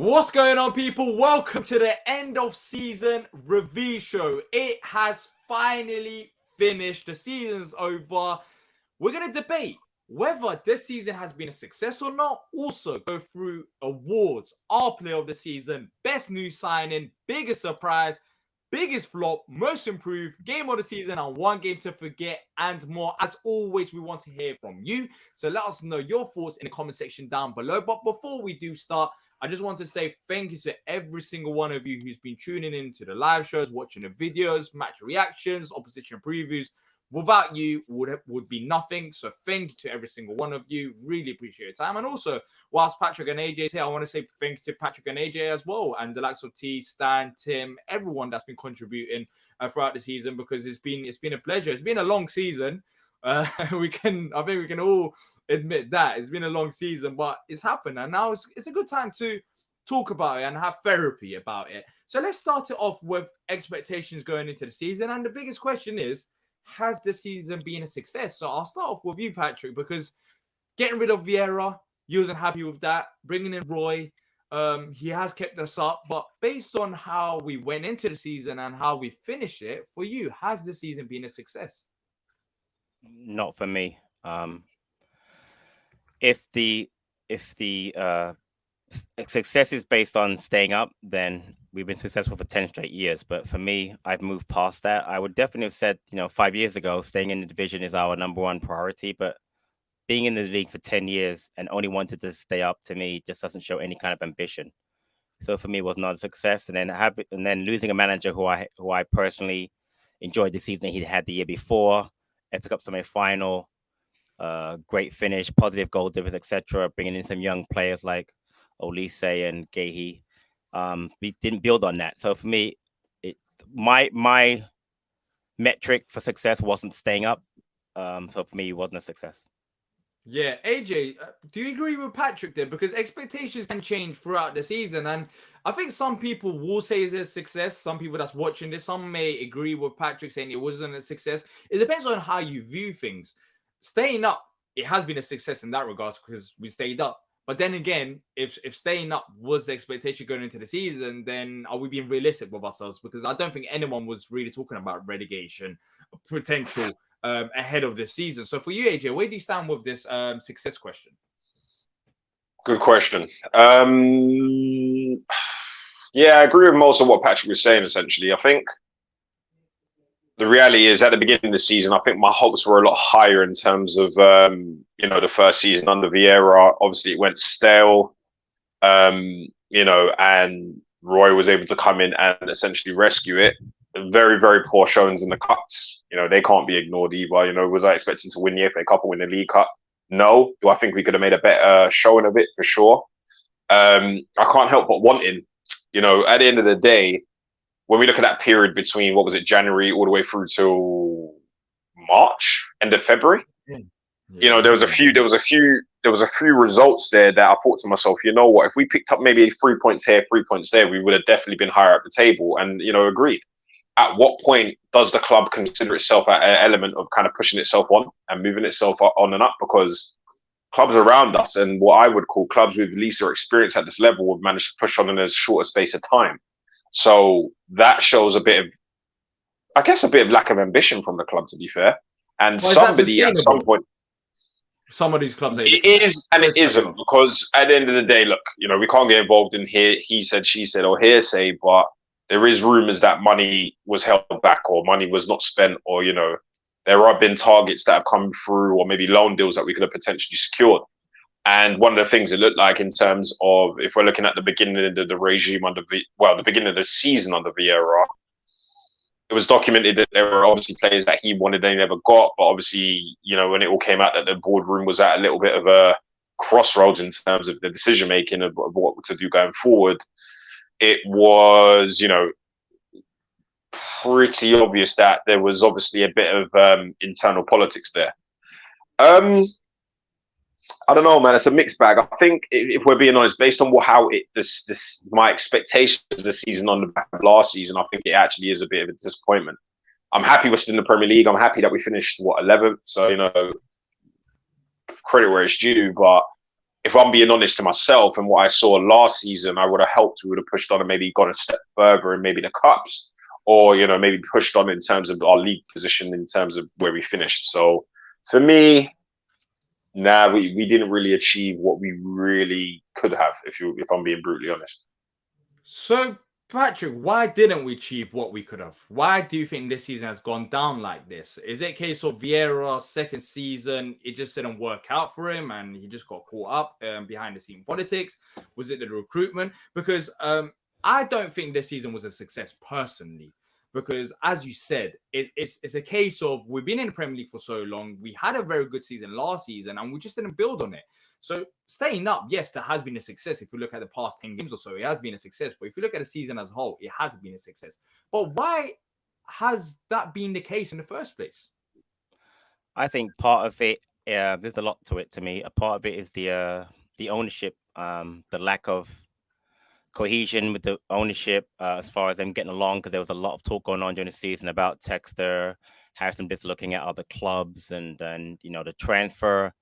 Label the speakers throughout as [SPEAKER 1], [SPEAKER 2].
[SPEAKER 1] What's going on, people? Welcome to the end of season review show. It has finally finished. The season's over. We're going to debate whether this season has been a success or not. Also go through awards, our player of the season, best new signing, biggest surprise, biggest flop, most improved, game of the season, and one game to forget, and more. As always, we want to hear from you. So let us know your thoughts in the comment section down below. But before we do start, I just want to say thank you to every single one of you who's been tuning in to the live shows, watching the videos, match reactions, opposition previews. Without you, would be nothing. So thank you to every single one of you. Really appreciate your time. And also, whilst Patrick and AJ is here, I want to say thank you to Patrick and AJ as well, and the likes of T, Stan, Tim, everyone that's been contributing throughout the season, because it's been a pleasure. It's been a long season. I think we can all admit that it's been a long season, but it's happened, and now it's a good time to talk about it and have therapy about it. So let's start it off with expectations going into the season, and the biggest question is, has the season been a success? So I'll start off with you, Patrick, because getting rid of Vieira, you wasn't happy with that. Bringing in Roy, he has kept us up, but based on how we went into the season and how we finished it, for you, has the season been a success?
[SPEAKER 2] Not for me. If the success is based on staying up, then we've been successful for 10 straight years. But for me, I've moved past that. I would definitely have said, 5 years ago, staying in the division is our number one priority. But being in the league for 10 years and only wanted to stay up, to me, just doesn't show any kind of ambition. So for me, it was not a success. And then losing a manager who I personally enjoyed the season he had the year before, FA Cup semi-final, great finish, positive goal difference, etc. Bringing in some young players like Olise and Gehi. We didn't build on that. So for me, my metric for success wasn't staying up. So for me, it wasn't a success.
[SPEAKER 1] Yeah, AJ, do you agree with Patrick there? Because expectations can change throughout the season, and I think some people will say it's a success. Some people that's watching this, some may agree with Patrick saying it wasn't a success. It depends on how you view things. Staying up, it has been a success in that regards because we stayed up. But then again, if staying up was the expectation going into the season, then are we being realistic with ourselves? Because I don't think anyone was really talking about relegation potential ahead of the season. So for you, AJ, where do you stand with this success question?
[SPEAKER 3] Good question. Yeah, I agree with most of what Patrick was saying, essentially. I think the reality is at the beginning of the season, I think my hopes were a lot higher in terms of, the first season under Vieira. Obviously, it went stale, and Roy was able to come in and essentially rescue it. Very, very poor showings in the cups. They can't be ignored either. Was I expecting to win the FA Cup or win the League Cup? No. Do I think we could have made a better showing of it? For sure. I can't help but wanting, at the end of the day, when we look at that period between, what was it, January all the way through till March, end of February, there was a few results there that I thought to myself, you know what, if we picked up maybe 3 points here, 3 points there, we would have definitely been higher up the table. And, agreed. At what point does the club consider itself an element of kind of pushing itself on and moving itself on and up? Because clubs around us, and what I would call clubs with least experience at this level, have managed to push on in a shorter space of time. So that shows a bit of lack of ambition from the club, to be fair. And somebody at some point,
[SPEAKER 1] some of these clubs,
[SPEAKER 3] it is and it isn't, because at the end of the day, look, we can't get involved in here, he said, she said, or hearsay, but there is rumors that money was held back or money was not spent, or, there have been targets that have come through, or maybe loan deals that we could have potentially secured. And one of the things it looked like in terms of, if we're looking at the beginning of the regime the beginning of the season under Vieira, it was documented that there were obviously players that he wanted and he never got. But obviously, when it all came out that the boardroom was at a little bit of a crossroads in terms of the decision making of what to do going forward, it was, pretty obvious that there was obviously a bit of internal politics there. I don't know, man. It's a mixed bag. I think, if we're being honest, based on how my expectations of the season on the back of last season, I think it actually is a bit of a disappointment. I'm happy we're still in the Premier League. I'm happy that we finished 11th. So credit where it's due. But if I'm being honest to myself and what I saw last season, I would have helped. We would have pushed on and maybe gone a step further in maybe the cups, or maybe pushed on in terms of our league position in terms of where we finished. So for me, we didn't really achieve what we really could have, if I'm being brutally honest.
[SPEAKER 1] So, Patrick, why didn't we achieve what we could have? Why do you think this season has gone down like this? Is it a case of Vieira's second season, it just didn't work out for him and he just got caught up behind the scene politics? Was it the recruitment? Because I don't think this season was a success personally. Because as you said, it's a case of we've been in the Premier League for so long. We had a very good season last season and we just didn't build on it. So staying up, yes, there has been a success. If you look at the past 10 games or so, it has been a success. But if you look at the season as a whole, it has been a success. But why has that been the case in the first place?
[SPEAKER 2] I think part of it, there's a lot to it to me. A part of it is the ownership, the lack of cohesion with the ownership as far as them getting along, because there was a lot of talk going on during the season about Texter, Harrison Bits looking at other clubs, and the transfer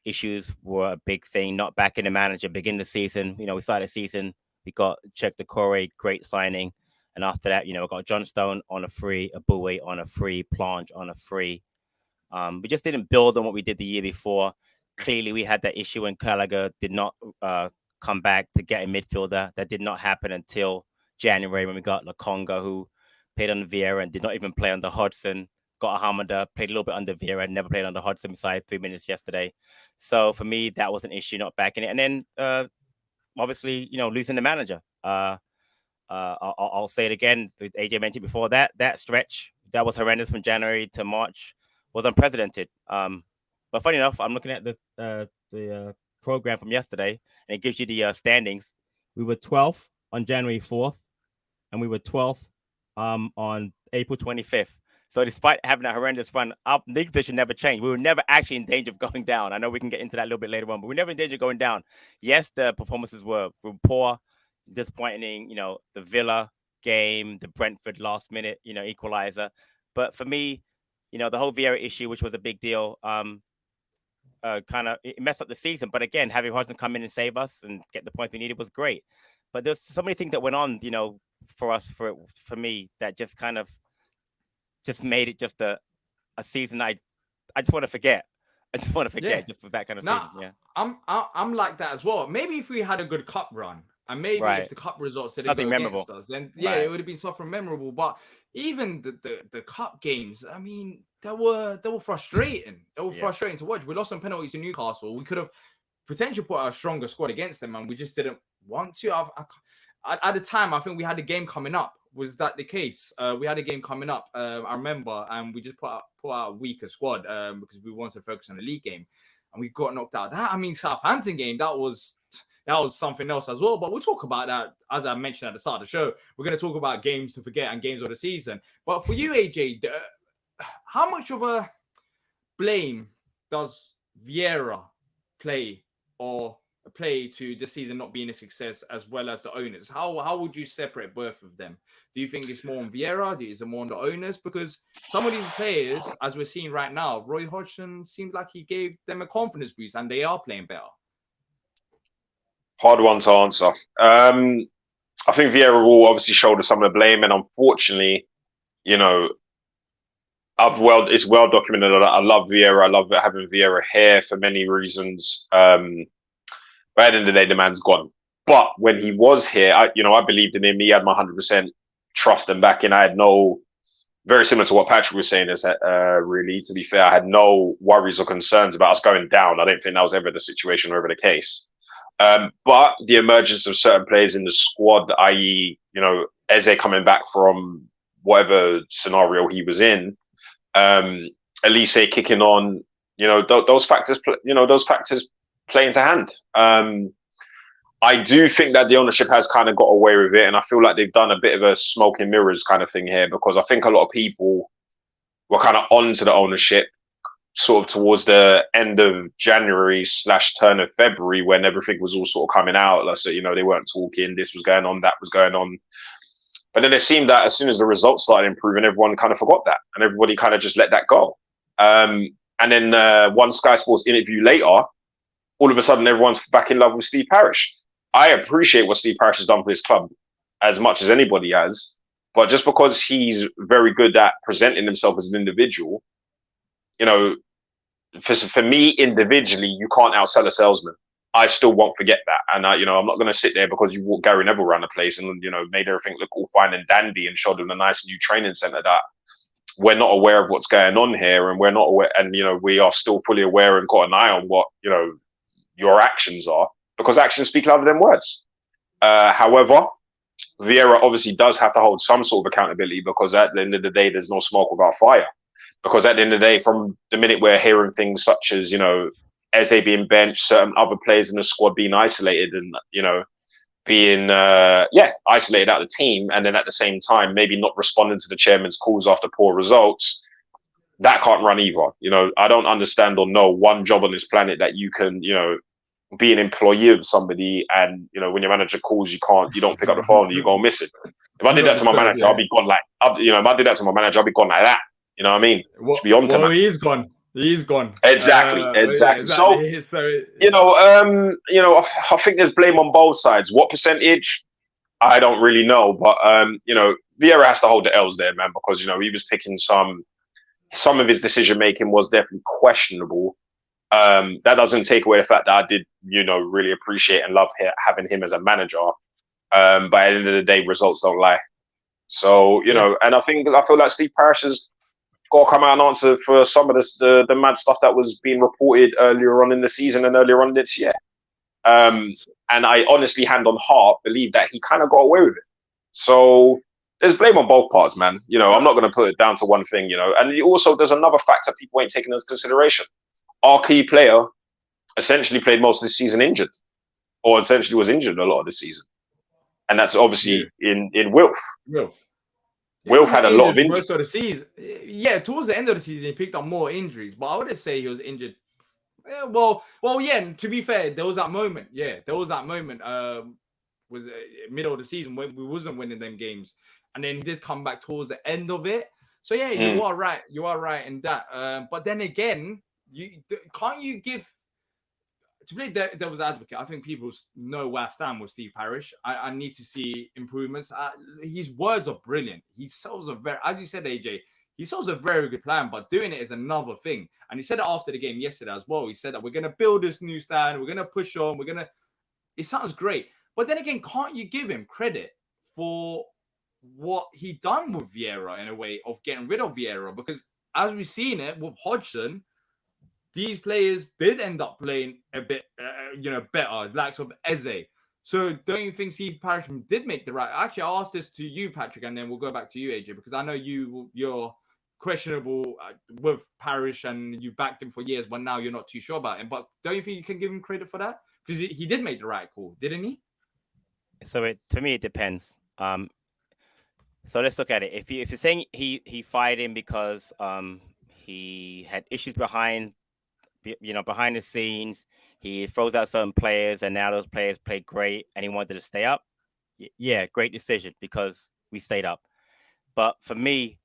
[SPEAKER 2] issues were a big thing. Not backing the manager beginning of the season. We started the season, we got Czech Decore, great signing, and after that, we got Johnstone on a free, Abue on a free, Planche on a free. We just didn't build on what we did the year before. Clearly, we had that issue when Gallagher did not come back to get a midfielder. That did not happen until January when we got Lakonga, who played under Vieira and did not even play under Hodgson. Got Hamada, played a little bit under Vieira, never played under Hodgson besides 3 minutes yesterday. So for me, that was an issue, not backing it. And then obviously, losing the manager. I'll say it again. AJ mentioned before that stretch that was horrendous from January to March was unprecedented. But funny enough, I'm looking at the program from yesterday, and it gives you the standings. We were 12th on January 4th, and we were 12th on April 25th. So despite having a horrendous run, our league position never changed. We were never actually in danger of going down. I know we can get into that a little bit later on, but we were never in danger of going down. Yes, the performances were poor, disappointing. The Villa game, the Brentford last minute, equalizer. But for me, the whole Vieira issue, which was a big deal, kind of it messed up the season. But again, having Hodgson come in and save us and get the points we needed was great. But there's so many things that went on, for us, for me, that just kind of just made it just a season I just want to forget. I just want to forget just for that kind of season. Yeah,
[SPEAKER 1] I'm like that as well. Maybe if we had a good cup run, and maybe if the cup results didn't go against us, then it would have been something memorable. But even the cup games, I mean, they were frustrating. They were frustrating to watch. We lost on penalties to Newcastle. We could have potentially put our stronger squad against them, and we just didn't want to. At the time, I think we had a game coming up. Was that the case? We had a game coming up, I remember, and we just put out a weaker squad because we wanted to focus on the league game, and we got knocked out. Southampton game, that was something else as well. But we'll talk about that, as I mentioned at the start of the show. We're going to talk about games to forget and games of the season. But for you, AJ, how much of a blame does Vieira play to this season not being a success, as well as the owners? How would you separate both of them? Do you think it's more on Vieira? Is it more on the owners? Because some of these players, as we're seeing right now, Roy Hodgson seemed like he gave them a confidence boost, and they are playing better.
[SPEAKER 3] Hard one to answer. I think Vieira will obviously shoulder some of the blame, and unfortunately, it's well documented that I love Vieira. I love having Vieira here for many reasons. But at the end of the day, the man's gone. But when he was here, I believed in him. He had my 100% trust and backing. I had very similar to what Patrick was saying, is that really, to be fair, I had no worries or concerns about us going down. I don't think that was ever the situation or ever the case. But the emergence of certain players in the squad, i.e., Eze coming back from whatever scenario he was in, Elise kicking on, those factors play into hand. I do think that the ownership has kind of got away with it, and I feel like they've done a bit of a smoke and mirrors kind of thing here, because I think a lot of people were kind of onto the ownership sort of towards the end of January / turn of February, when everything was all sort of coming out. Like, so, they weren't talking, this was going on, that was going on. But then it seemed that as soon as the results started improving, everyone kind of forgot that, and everybody kind of just let that go. And then one Sky Sports interview later, all of a sudden everyone's back in love with Steve Parish. I appreciate what Steve Parish has done for his club as much as anybody has, but just because he's very good at presenting himself as an individual, you know, for me individually, you can't outsell a salesman. I still won't forget that, and I'm not going to sit there because you walked Gary Neville around the place and made everything look all fine and dandy and showed him a nice new training center that we're not aware of what's going on here, and we're not aware, and we are still fully aware and got an eye on what your actions are, because actions speak louder than words. However, Vieira obviously does have to hold some sort of accountability, because at the end of the day, there's no smoke without fire. Because at the end of the day, from the minute we're hearing things such as, Eze being benched, certain other players in the squad being isolated and, being, isolated out of the team, and then at the same time, maybe not responding to the chairman's calls after poor results, that can't run either. I don't understand or know one job on this planet that you can, be an employee of somebody, and when your manager calls, you don't pick up the phone, you go miss it. If I did that to my manager, I'll be gone like, if I did that to my manager, I'll be gone like that. You know what I mean?
[SPEAKER 1] He's gone. He's gone.
[SPEAKER 3] Exactly. So, I think there's blame on both sides. What percentage? I don't really know, but Vieira has to hold the L's there, man, because he was picking some of his decision making was definitely questionable. That doesn't take away the fact that I did, really appreciate and love having him as a manager. But at the end of the day, results don't lie. So, and I feel like Steve Parish has got to come out and answer for some of the mad stuff that was being reported earlier on in the season and earlier on this year. And I honestly, hand on heart, believe that he kind of got away with it. So there's blame on both parts, man. I'm not going to put it down to one thing, And also, there's another factor people ain't taking into consideration. Our key player essentially played most of the season injured, or essentially was injured a lot of the season. And that's obviously in Wilf. Wilf had a lot of injuries.
[SPEAKER 1] Most of the season. Yeah, towards the end of the season, he picked up more injuries. But I wouldn't say he was injured. To be fair, there was that moment. Yeah, there was that moment. Was middle of the season when we wasn't winning them games. And then he did come back towards the end of it. So, yeah, you are right. You are right in that. But then again, can't you give... To play devil's advocate, I think people know where I stand with Steve Parish. I need to see improvements. His words are brilliant. He sells as you said, AJ, he sells a very good plan, but doing it is another thing. And he said it after the game yesterday as well. He said that we're going to build this new stand. We're going to push on. It sounds great. But then again, can't you give him credit for what he done with Vieira in a way of getting rid of Vieira? Because as we've seen it with Hodgson, these players did end up playing a bit, better, likes of Eze. So don't you think Steve Parish did make the right... Actually, I'll ask this to you, Patrick, and then we'll go back to you, AJ, because I know you're questionable with Parish and you backed him for years, but now you're not too sure about him. But don't you think you can give him credit for that? Because he did make the right call, didn't he?
[SPEAKER 2] So for me, it depends. So let's look at it. If you're saying he fired him because he had issues behind the scenes, he throws out certain players, and now those players played great, and he wanted to stay up. Yeah, great decision, because we stayed up. But for me,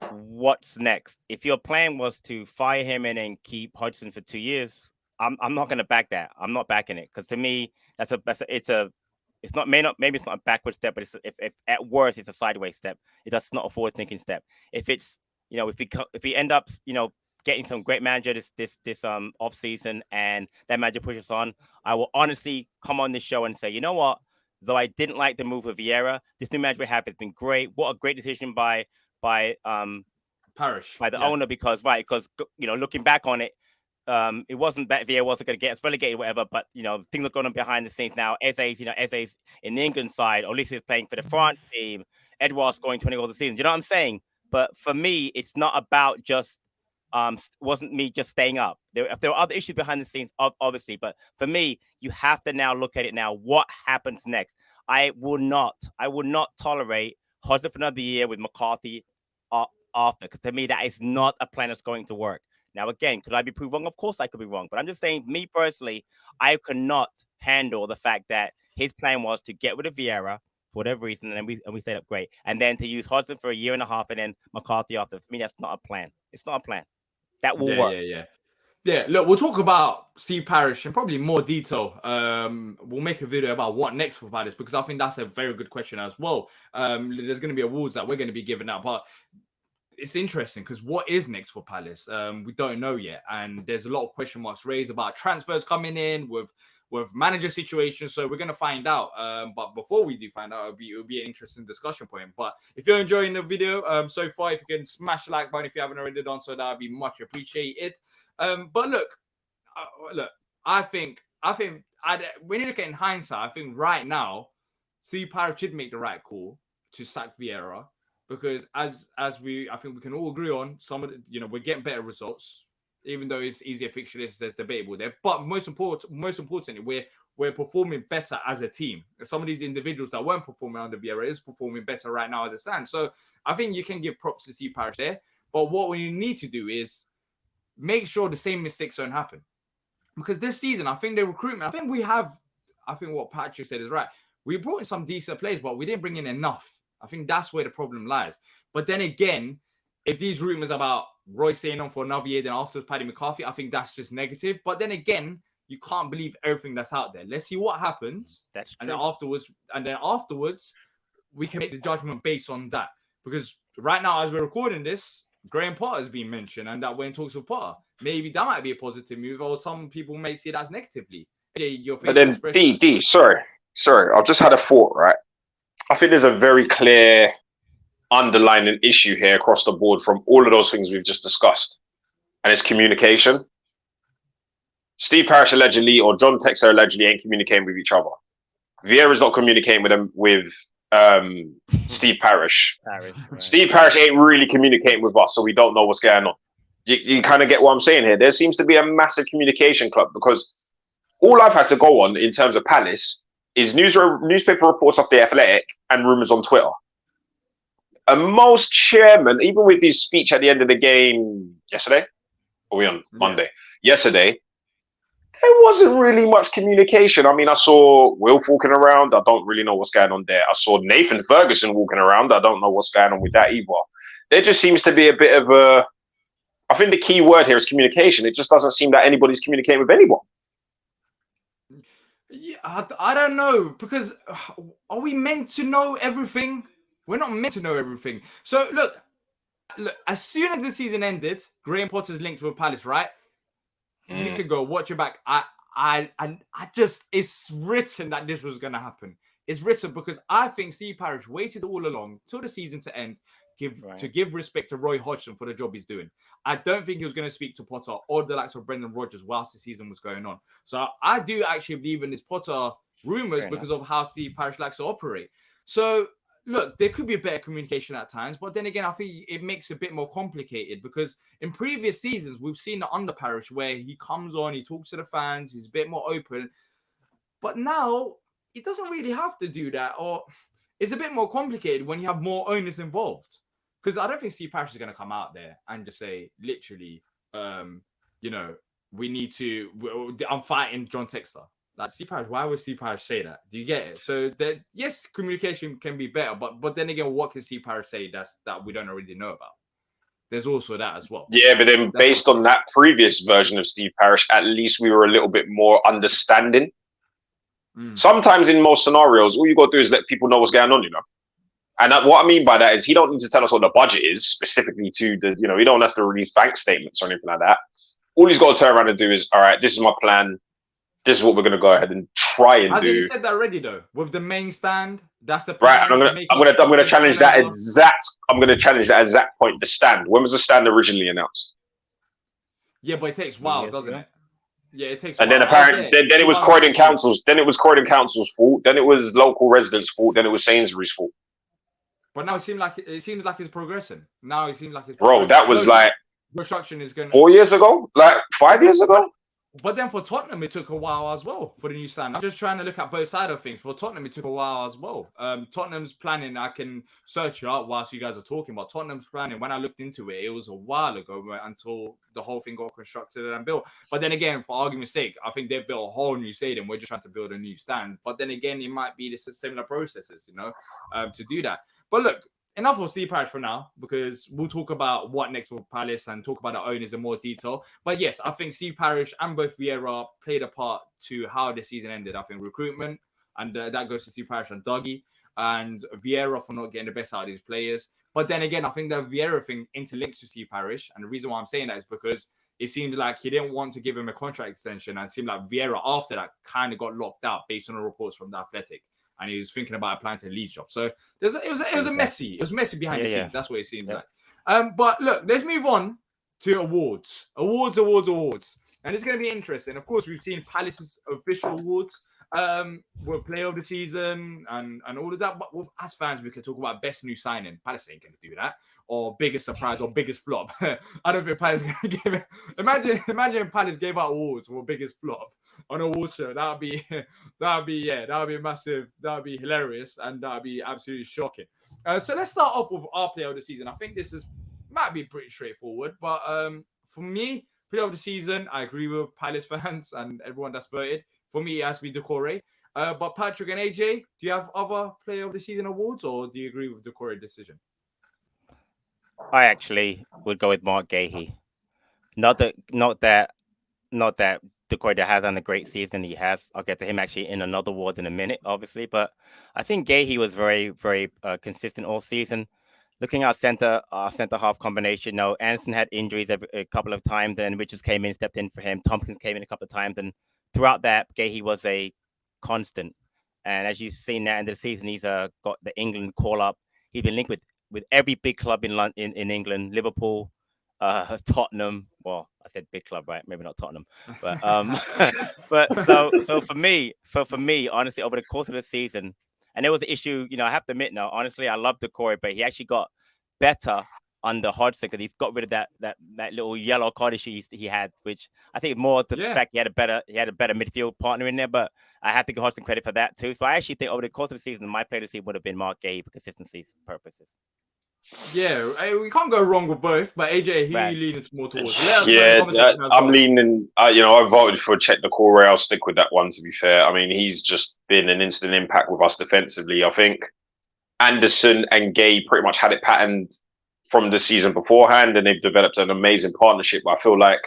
[SPEAKER 2] what's next? If your plan was to fire him and then keep Hodgson for 2 years, I'm not going to back that. I'm not backing it, because to me, it's not maybe it's not a backward step, but if at worst it's a sideways step. It's not a forward thinking step. If it's if we end up getting some great manager this off season, and that manager pushes on, I will honestly come on this show and say, you know what? Though I didn't like the move of Vieira, this new manager we have has been great. What a great decision by
[SPEAKER 1] Parish,
[SPEAKER 2] by the owner, because looking back on it, it wasn't that Vieira wasn't going to get us relegated, or whatever. But things are going on behind the scenes now. Eze's in the England side, or at least he's playing for the France team. Edouard scoring 20 goals a season. You know what I'm saying? But for me, it's not about just wasn't me just staying up. There were other issues behind the scenes, obviously. But for me, you have to now look at it now. What happens next? I will not tolerate Hodgson for another year with McCarthy after, because to me, that is not a plan that's going to work. Now, again, could I be proved wrong? Of course I could be wrong. But I'm just saying, me personally, I cannot handle the fact that his plan was to get rid of Vieira for whatever reason, and we stayed up great. And then to use Hodgson for a year and a half and then McCarthy after. For me, that's not a plan. It's not a plan. That will work.
[SPEAKER 1] Yeah. Yeah, look, we'll talk about Steve Parish in probably more detail. We'll make a video about what next for Palace because I think that's a very good question as well. There's going to be awards that we're going to be giving out, but it's interesting because what is next for Palace? We don't know yet, and there's a lot of question marks raised about transfers coming in with manager situations. So we're going to find out. But before we do find out, it'll be an interesting discussion point. But if you're enjoying the video so far, if you can smash the like button if you haven't already done so, that would be much appreciated. But look, I think when you look at it in hindsight, I think right now, Steve Parish did make the right call to sack Vieira because I think we can all agree on some of the, we're getting better results, even though it's easier fixture list, there's debatable there. But most importantly, we're performing better as a team. Some of these individuals that weren't performing under Vieira is performing better right now as it stands. So I think you can give props to Steve Parish there. But what we need to do is make sure the same mistakes don't happen. Because this season, I think the recruitment, I think what Patrick said is right. We brought in some decent players, but we didn't bring in enough. I think that's where the problem lies. But then again, if these rumors about Roy staying on for another year, then afterwards Paddy McCarthy, I think that's just negative. But then again, you can't believe everything that's out there. Let's see what happens.
[SPEAKER 2] That's true.
[SPEAKER 1] And then afterwards, we can make the judgment based on that. Because right now, as we're recording this, Graham Potter has been mentioned, and that when talks with Potter, maybe that might be a positive move, or some people may see it as negatively.
[SPEAKER 3] But then, sorry, I've just had a thought, right? I think there's a very clear underlying issue here across the board from all of those things we've just discussed, and it's communication. Steve Parish allegedly, or John Texer allegedly, ain't communicating with each other. Vieira's not communicating with Steve Parish.
[SPEAKER 2] Right.
[SPEAKER 3] Steve Parish ain't really communicating with us, so we don't know what's going on. You kind of get what I'm saying here. There seems to be a massive communication club because all I've had to go on in terms of Palace is newspaper reports off The Athletic and rumours on Twitter. And most chairmen, even with his speech at the end of the game yesterday, or we on Monday? Yesterday, there wasn't really much communication. I mean, I saw Wilf walking around. I don't really know what's going on there. I saw Nathan Ferguson walking around. I don't know what's going on with that either. There just seems to be a bit of a... I think the key word here is communication. It just doesn't seem that anybody's communicating with anyone.
[SPEAKER 1] Yeah, I don't know, because are we meant to know everything? We're not meant to know everything. So look, as soon as the season ended, Graham Potter's linked with Palace, right? You can go watch it back. I just, it's written that this was going to happen. It's written because I think Steve Parish waited all along till the season to end to give respect to Roy Hodgson for the job he's doing. I don't think he was going to speak to Potter or the likes of Brendan Rodgers whilst the season was going on. So I do actually believe in this Potter rumours because of how Steve Parish likes to operate. So look, there could be a better communication at times, but then again, I think it makes it a bit more complicated because in previous seasons, we've seen the under Parish where he comes on, he talks to the fans, he's a bit more open. But now, he doesn't really have to do that, or it's a bit more complicated when you have more owners involved. Because I don't think Steve Parish is going to come out there and just say, literally, we need to, I'm fighting John Texter. Like, Steve Parish, why would Steve Parish say that? Do you get it? So, yes, communication can be better, but then again, what can Steve Parish say that we don't already know about? There's also that as well.
[SPEAKER 3] Yeah, but then based on that previous version of Steve Parish, at least we were a little bit more understanding. Sometimes in most scenarios, all you got to do is let people know what's going on, And what I mean by that is he don't need to tell us what the budget is specifically to the, he don't have to release bank statements or anything like that. All he's got to turn around and do is, all right, this is my plan. This is what we're going to go ahead and try and do.
[SPEAKER 1] You said that already, though. With the main stand, that's the plan.
[SPEAKER 3] Right, and I'm going to challenge that exact point. The stand. When was the stand originally announced?
[SPEAKER 1] Yeah, but it takes a while, doesn't it? Yeah, it takes.
[SPEAKER 3] And then apparently, then it was Croydon Council's. Then it was Croydon Council's fault. Then it was local residents' fault. Then it was Sainsbury's fault.
[SPEAKER 1] But now it seems like it's progressing. Now it seems like it's.
[SPEAKER 3] Bro, that was like
[SPEAKER 1] construction is going
[SPEAKER 3] 4 years ago, like 5 years ago.
[SPEAKER 1] But then for Tottenham, it took a while as well for the new stand. I'm just trying to look at both sides of things. For Tottenham, it took a while as well. Tottenham's planning, I can search it out whilst you guys are talking about Tottenham's planning. When I looked into it, it was a while ago until the whole thing got constructed and built. But then again, for argument's sake, I think they've built a whole new stadium. We're just trying to build a new stand. But then again, it might be this similar processes, to do that. But look, enough of Steve Parish for now, because we'll talk about what next for Palace and talk about the owners in more detail. But yes, I think Steve Parish and both Vieira played a part to how the season ended. I think recruitment, and that goes to Steve Parish and Dougie, and Vieira for not getting the best out of these players. But then again, I think the Vieira thing interlinks to Steve Parish. And the reason why I'm saying that is because it seemed like he didn't want to give him a contract extension. And it seemed like Vieira, after that, kind of got locked out based on the reports from The Athletic. And he was thinking about applying to the Leeds job. So it was messy behind the scenes. Yeah. That's what it seemed like. But look, let's move on to awards. Awards. And it's going to be interesting. Of course, we've seen Palace's official awards. Player of the season and all of that. But as fans, we can talk about best new signing. Palace ain't going to do that. Or biggest surprise or biggest flop. I don't think Palace is going to give it. Imagine if Palace gave out awards for biggest flop on a award show. That would be massive. That would be hilarious, and that would be absolutely shocking. So let's start off with our player of the season. I think this might be pretty straightforward, but for me, player of the season, I agree with Palace fans and everyone that's voted. For me, it has to be Doucouré. But Patrick and AJ, do you have other player of the season awards, or do you agree with Doucouré's decision?
[SPEAKER 2] I actually would go with Mark Gahey. Not that Doucouré has done a great season. He has. I'll get to him actually in another award in a minute, obviously. But I think Gahey was very, very consistent all season. Looking at our centre half combination, Anderson had injuries a couple of times, and Richards came in, stepped in for him. Tompkins came in a couple of times, and throughout that, Gahey was a constant. And as you've seen that in the season, he's got the England call up. He's been linked with every big club in England, Liverpool, Tottenham. Well, I said big club, right? Maybe not Tottenham, but but so for me, honestly, over the course of the season, and there was an issue. I have to admit now, honestly, I love Doucouré, but he actually got better under Hodgson because he's got rid of that little yellow card issue he had, which I think more to the fact he had a better midfield partner in there. But I have to give Hodgson credit for that too. So I actually think over the course of the season, my player of the season would have been Mark Gahey for consistency purposes.
[SPEAKER 1] Yeah, we can't go wrong with both. But AJ, who are you leaning more towards?
[SPEAKER 3] I'm leaning. I voted for Chet Doucouré. I'll stick with that one. To be fair, I mean, he's just been an instant impact with us defensively. I think Anderson and Gay pretty much had it patterned from the season beforehand, and they've developed an amazing partnership. I feel like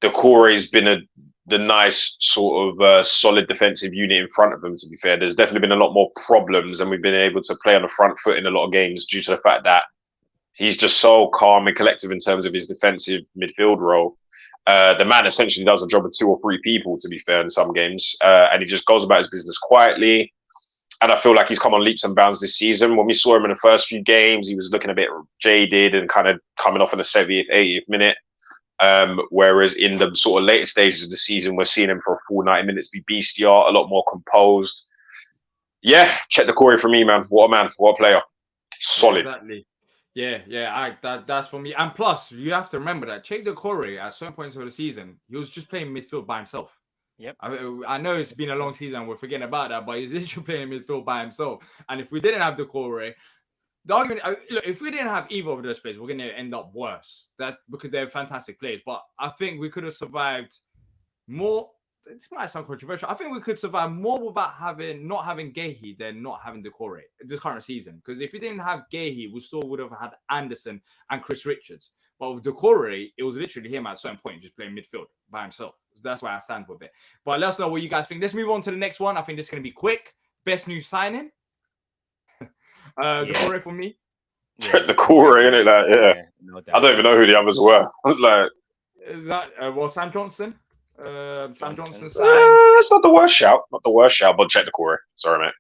[SPEAKER 3] Doucouré's been the nice sort of solid defensive unit in front of them. To be fair, there's definitely been a lot more problems, and we've been able to play on the front foot in a lot of games due to the fact that he's just so calm and collective in terms of his defensive midfield role. The man essentially does a job of 2 or 3 people, to be fair, in some games, and he just goes about his business quietly. And I feel like he's come on leaps and bounds this season. When we saw him in the first few games, he was looking a bit jaded and kind of coming off in the 70th, 80th minute. Whereas in the sort of later stages of the season, we're seeing him for a full 90 minutes be bestial, a lot more composed. Yeah, Chet Doucouré for me, man. What a man. What a player. Solid.
[SPEAKER 1] Exactly. Yeah. That's for me. And plus, you have to remember that Chet Doucouré, at certain points of the season, he was just playing midfield by himself.
[SPEAKER 2] Yep.
[SPEAKER 1] I know it's been a long season and we're forgetting about that, but he's literally playing midfield by himself. And if we didn't have Doucouré, the argument, look, if we didn't have either of those players, we're going to end up worse. That because they're fantastic players. But I think we could have survived more. This might sound controversial. I think we could survive more without not having Gahey than not having Doucouré this current season. Because if we didn't have Gahey, we still would have had Anderson and Chris Richards. But with Doucouré, it was literally him at a certain point just playing midfield by himself. So that's why I stand with it. But let us know what you guys think. Let's move on to the next one. I think this is going to be quick. Best new signing. Doucouré for me.
[SPEAKER 3] Doucouré, innit? Like,
[SPEAKER 2] no doubt.
[SPEAKER 3] I don't even know who the others were. Like,
[SPEAKER 1] is that Sam Johnson? Sam Johnson.
[SPEAKER 3] It's not the worst shout. Not the worst shout, but Chet Doucouré. Sorry, mate.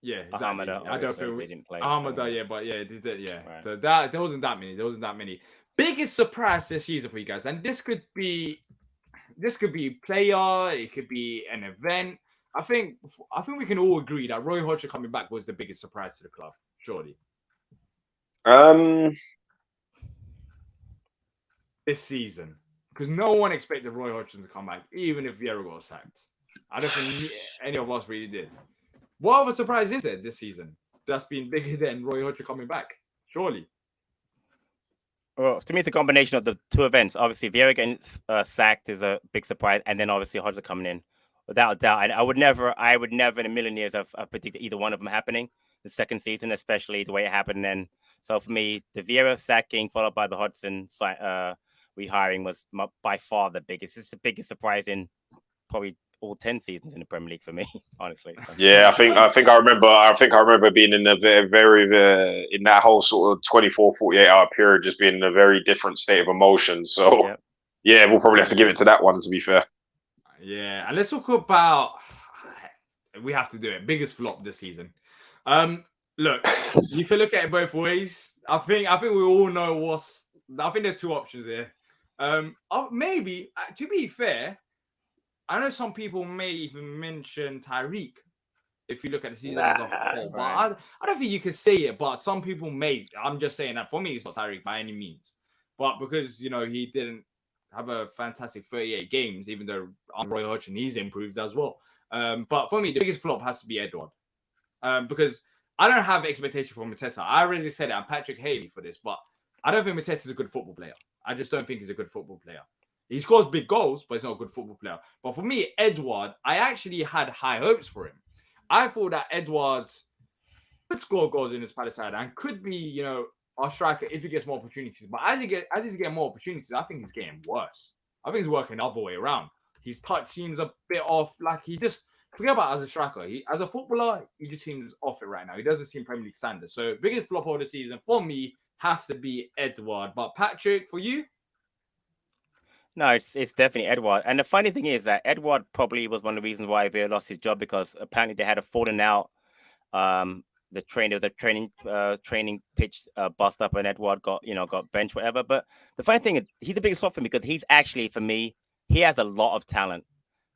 [SPEAKER 1] Yeah, exactly. I don't feel
[SPEAKER 2] we didn't play.
[SPEAKER 1] Ahmada, yeah, but yeah, they did, yeah. Right. So there wasn't that many. Biggest surprise this season for you guys, and this could be player, it could be an event. I think we can all agree that Roy Hodgson coming back was the biggest surprise to the club, surely. This season, because no one expected Roy Hodgson to come back, even if Vieira got sacked. I don't think any of us really did. What other surprise is there this season that's been bigger than Roy Hodgson coming back? Surely.
[SPEAKER 2] Well, to me, it's a combination of the 2 events. Obviously, Vieira getting sacked is a big surprise, and then obviously Hodgson coming in, without a doubt. And I would never in a million years have predicted either one of them happening. the second season, especially the way it happened then. So for me, the Vieira sacking followed by the Hodgson rehiring was by far the biggest. It's the biggest surprise in probably all 10 seasons in the Premier League for me, honestly. So.
[SPEAKER 3] Yeah, I think I remember being in a very in that whole sort of 24, 48 hour period, just being in a very different state of emotion. So yeah, we'll probably have to give it to that one, to be fair.
[SPEAKER 1] Yeah, and let's talk about. We have to do it. Biggest flop this season. Look, you can look at it both ways. I think we all know I think there's two options here. Maybe to be fair, I know some people may even mention Tyreek if you look at the season as a whole, but I don't think you can say it. But some people may. I'm just saying that for me, it's not Tyreek by any means. But because he didn't have a fantastic 38 games, even though Roy Hodgson he's improved as well. But for me, the biggest flop has to be Edouard. Because I don't have expectation for Mateta. I already said it. I'm Patrick Haley for this, but I don't think Mateta's a good football player. I just don't think he's a good football player. He scores big goals, but he's not a good football player. But for me, Edouard, I actually had high hopes for him. I thought that Edouard could score goals in his Palace side and could be, our striker if he gets more opportunities. But as he's getting more opportunities, I think he's getting worse. I think he's working the other way around. His touch seems a bit off. Like he just forget about it as a striker. As a footballer, he just seems off it right now. He doesn't seem Premier League standard. So biggest flop of the season for me has to be Edouard. But Patrick, for you?
[SPEAKER 2] No, it's definitely Edouard. And the funny thing is that Edouard probably was one of the reasons why Vieira lost his job, because apparently they had a falling out. The training pitch bust up, and Edouard got benched, whatever. But the funny thing is, he's the biggest flop for me because he's actually, for me, he has a lot of talent.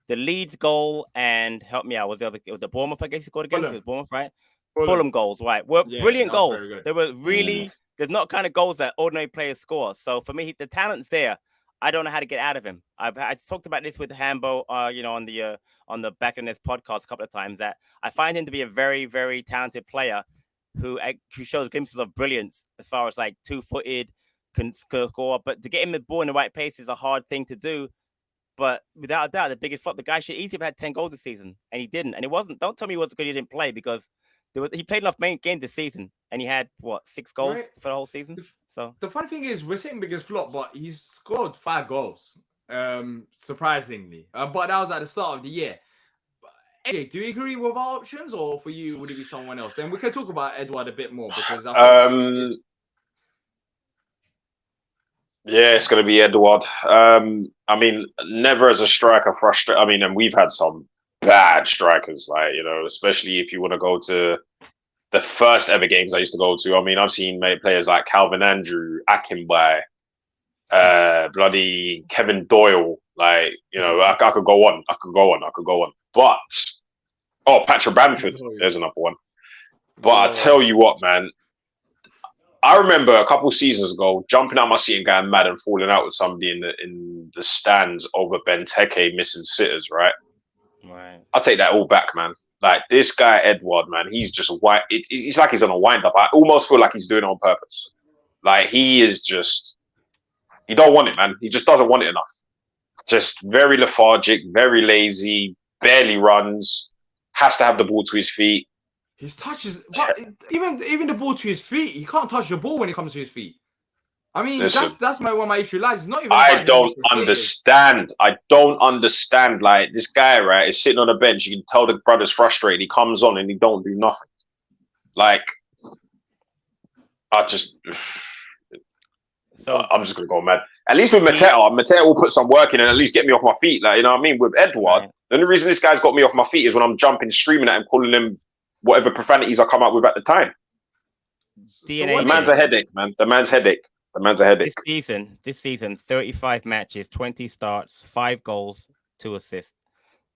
[SPEAKER 2] The Leeds goal and help me out was the Bournemouth, I guess he scored against. It was Bournemouth, right? Fulham goals, right? Were brilliant goals. They were really there's not kind of goals that ordinary players score. So for me, the talent's there. I don't know how to get out of him. I talked about this with Hambo, on the Back in this podcast a couple of times, that I find him to be a very, very talented player who shows glimpses of brilliance as far as like 2-footed, can score. But to get him the ball in the right pace is a hard thing to do. But without a doubt, the biggest flop, the guy should easily have had 10 goals this season, and he didn't. And it wasn't. Don't tell me he wasn't good. He didn't play, because he played enough main games this season, and he had 6 goals for the whole season. So
[SPEAKER 1] the funny thing is, we're saying biggest flop, but he's scored 5 goals, surprisingly. But that was at the start of the year. AJ, do you agree with our options, or for you would it be someone else? Then we can talk about Edouard a bit more, because
[SPEAKER 3] yeah, it's going to be Edouard. I mean, never as a striker frustrate. I mean, and we've had some bad strikers, like, especially if you want to go to the first ever games I used to go to. I mean, I've seen players like Calvin Andrew, Akinbaye, bloody Kevin Doyle. Like, I could go on. But Patrick Bamford, there's another one. But I tell you what, man. I remember a couple of seasons ago jumping out my seat and going mad and falling out with somebody in the stands over Benteke missing sitters, right?
[SPEAKER 2] Right.
[SPEAKER 3] I'll take that all back, man. Like, this guy, Edouard, man, he's just it's like he's on a wind-up. I almost feel like he's doing it on purpose. Like, he don't want it, man. He just doesn't want it enough. Just very lethargic, very lazy, barely runs, has to have the ball to his feet.
[SPEAKER 1] His touches, but even the ball to his feet, he can't touch the ball when it comes to his feet. I mean, that's where my issue lies. It's not even.
[SPEAKER 3] I don't understand. Like, this guy, right, is sitting on a bench. You can tell the brother's frustrated. He comes on and he don't do nothing. Like, I'm just gonna go mad. At least with Mateta will put some work in and at least get me off my feet. Like, you know what I mean? With Edouard, the only reason this guy's got me off my feet is when I'm jumping, screaming at him, calling him whatever profanities I come up with at the time. The man's a headache, man. The man's a headache.
[SPEAKER 2] This season, 35 matches, 20 starts, 5 goals, 2 assists.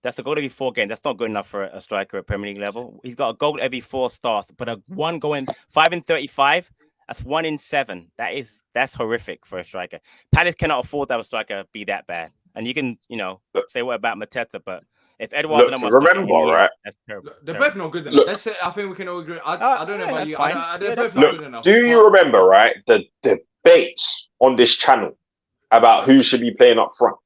[SPEAKER 2] That's a goal every 4 games. That's not good enough for a striker at Premier League level. He's got a goal every 4 starts, but a 1 going 5 in 35. That's 1 in 7. That's horrific for a striker. Palace cannot afford to have a striker be that bad. And you can, say what about Mateta, but if Edouard
[SPEAKER 3] right?
[SPEAKER 1] That's terrible. They're both not good enough. That's it. I think we can all agree. I don't know about you. They're both not good enough.
[SPEAKER 3] Do you remember, right, the debates on this channel about who should be playing up front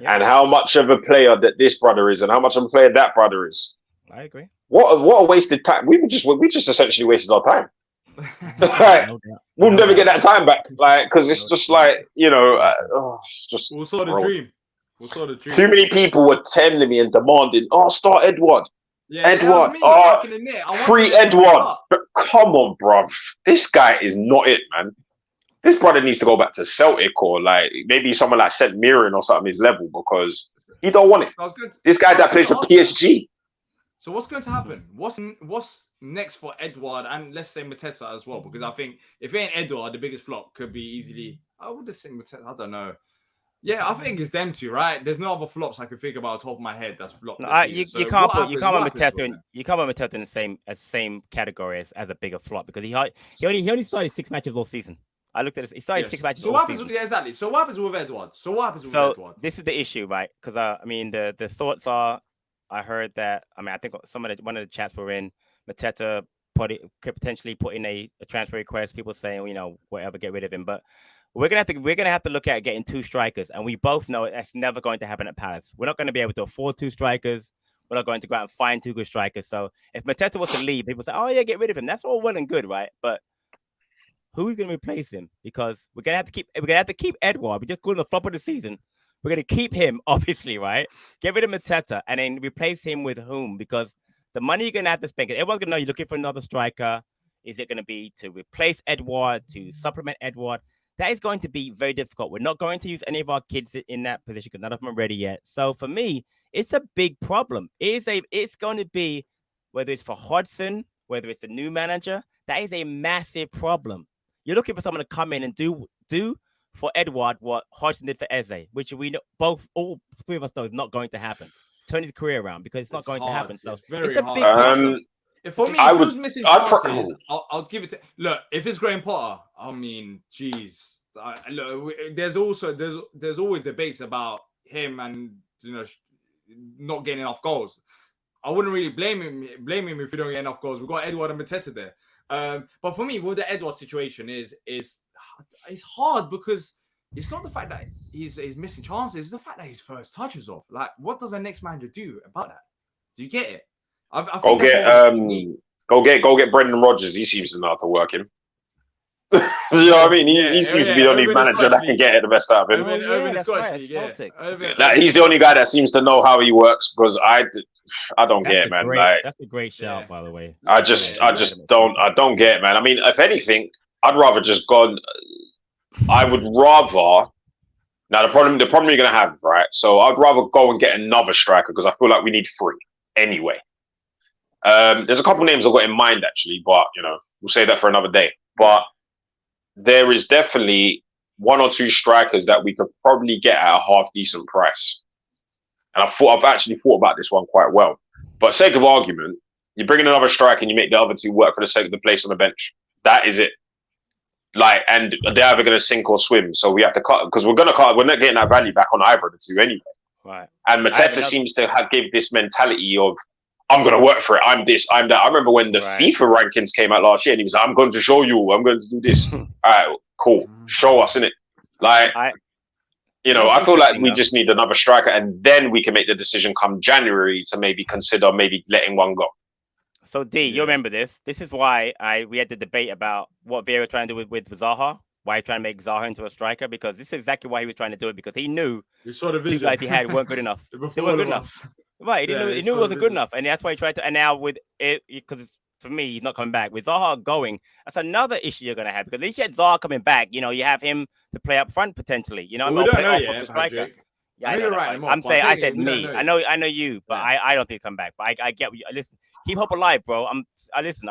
[SPEAKER 3] and how much of a player that this brother is and how much of a player that brother is?
[SPEAKER 2] I agree.
[SPEAKER 3] What a wasted time. We just essentially wasted our time. We'll never get that time back. Like, because it's just like, it's just.
[SPEAKER 1] We'll saw the dream. We'll saw the dream.
[SPEAKER 3] Too many people were telling me and demanding, start Edouard.
[SPEAKER 1] Yeah,
[SPEAKER 3] Edouard.
[SPEAKER 1] I can admit,
[SPEAKER 3] free Edouard. But come on, bruv. This guy is not it, man. This brother needs to go back to Celtic or like maybe someone like St. Mirren or something his level because he don't want it. This guy that plays for PSG.
[SPEAKER 1] So what's going to happen? What's next for Edouard and let's say Mateta as well? Because I think if it ain't Edouard, the biggest flop could be easily. I would just say Mateta. I don't know. Yeah, I think it's them two, right? There's no other flops I can think about on top of my head that's flopped.
[SPEAKER 2] No, you can't put Mateta in the same category as a bigger flop because he only started 6 matches all season. I looked at this. He started 6 matches.
[SPEAKER 1] So what happens? Yeah, exactly. So what happens with Edouard? So
[SPEAKER 2] this is the issue, right? Because the thoughts are, I heard that. I think one of the chats were in. Mateta could potentially put in a transfer request. People saying, whatever, get rid of him. But we're gonna have to look at getting 2 strikers, and we both know that's never going to happen at Palace. We're not going to be able to afford 2 strikers. We're not going to go out and find 2 good strikers. So if Mateta was to leave, people say, "Oh yeah, get rid of him." That's all well and good, right? But who's going to replace him? Because we're gonna have to keep Edouard. We just called him the flop of the season. We're gonna keep him, obviously, right? Get rid of Mateta and then replace him with whom? Because the money you're gonna have to spend, everyone's gonna know you're looking for another striker. Is it gonna be to replace Edouard, to supplement Edouard? That is going to be very difficult. We're not going to use any of our kids in that position because none of them are ready yet. So for me, it's a big problem. It's going to be, whether it's for Hodgson, whether it's a new manager, that is a massive problem. You're looking for someone to come in and do for Edouard what Hodgson did for Eze, which we know all 3 of us know is not going to happen. Turn his career around because it's not going to happen. So it's a big problem.
[SPEAKER 1] For me, if he was missing chances, I'll give it to. Look, if it's Graham Potter, I mean, geez. Look, there's always debates about him and not getting enough goals. I wouldn't really blame him if we don't get enough goals. We've got Edouard and Mateta there. But for me, with the Edouard situation is it's hard because it's not the fact that he's missing chances. It's the fact that his first touch is off. Like, what does the next manager do about that? Do you get it?
[SPEAKER 3] Go get Brendan Rodgers. He seems to know how to work him. You know what I mean? He seems to be the only manager that can get the best out of him. He's the only guy that seems to know how he works because I don't get it, man.
[SPEAKER 2] That's a great shout, by the way.
[SPEAKER 3] I don't get it, man. I mean, if anything, I'd rather just go. I would rather. Now the problem you're gonna have, right? So I'd rather go and get another striker because I feel like we need 3 anyway. There's a couple names I've got in mind actually, but we'll say that for another day. But there is definitely 1 or 2 strikers that we could probably get at a half decent price. And I've actually thought about this one quite well. But sake of argument, you bring in another striker and you make the other 2 work for the sake of the place on the bench. That is it. Like, and they're either going to sink or swim. So we have to cut because we're going to cut. We're not getting that value back on either of the 2 anyway.
[SPEAKER 2] Right.
[SPEAKER 3] And Mateta seems to give this mentality of, I'm going to work for it. I'm this, I'm that. I remember when the FIFA rankings came out last year and he was like, I'm going to show you. I'm going to do this. All right, cool. Show us, innit? Like, I feel like we just need another striker and then we can make the decision come January to maybe consider letting one go.
[SPEAKER 2] So, D, you remember this. This is why we had the debate about what Vieira was trying to do with Zaha. Why he trying to make Zaha into a striker? Because this is exactly why he was trying to do it. Because he knew the 2 guys he had weren't good enough. They weren't good enough. Right, he knew it wasn't good enough, and that's why he tried to. And now with it, because for me, he's not coming back. With Zaha going, that's another issue you're gonna have because at least you had Zaha coming back. You have him to play up front potentially. We don't know yet, Patrick. Yeah, I said me. I know you, but I don't think he'll come back. But I get. Listen, keep hope alive, bro. I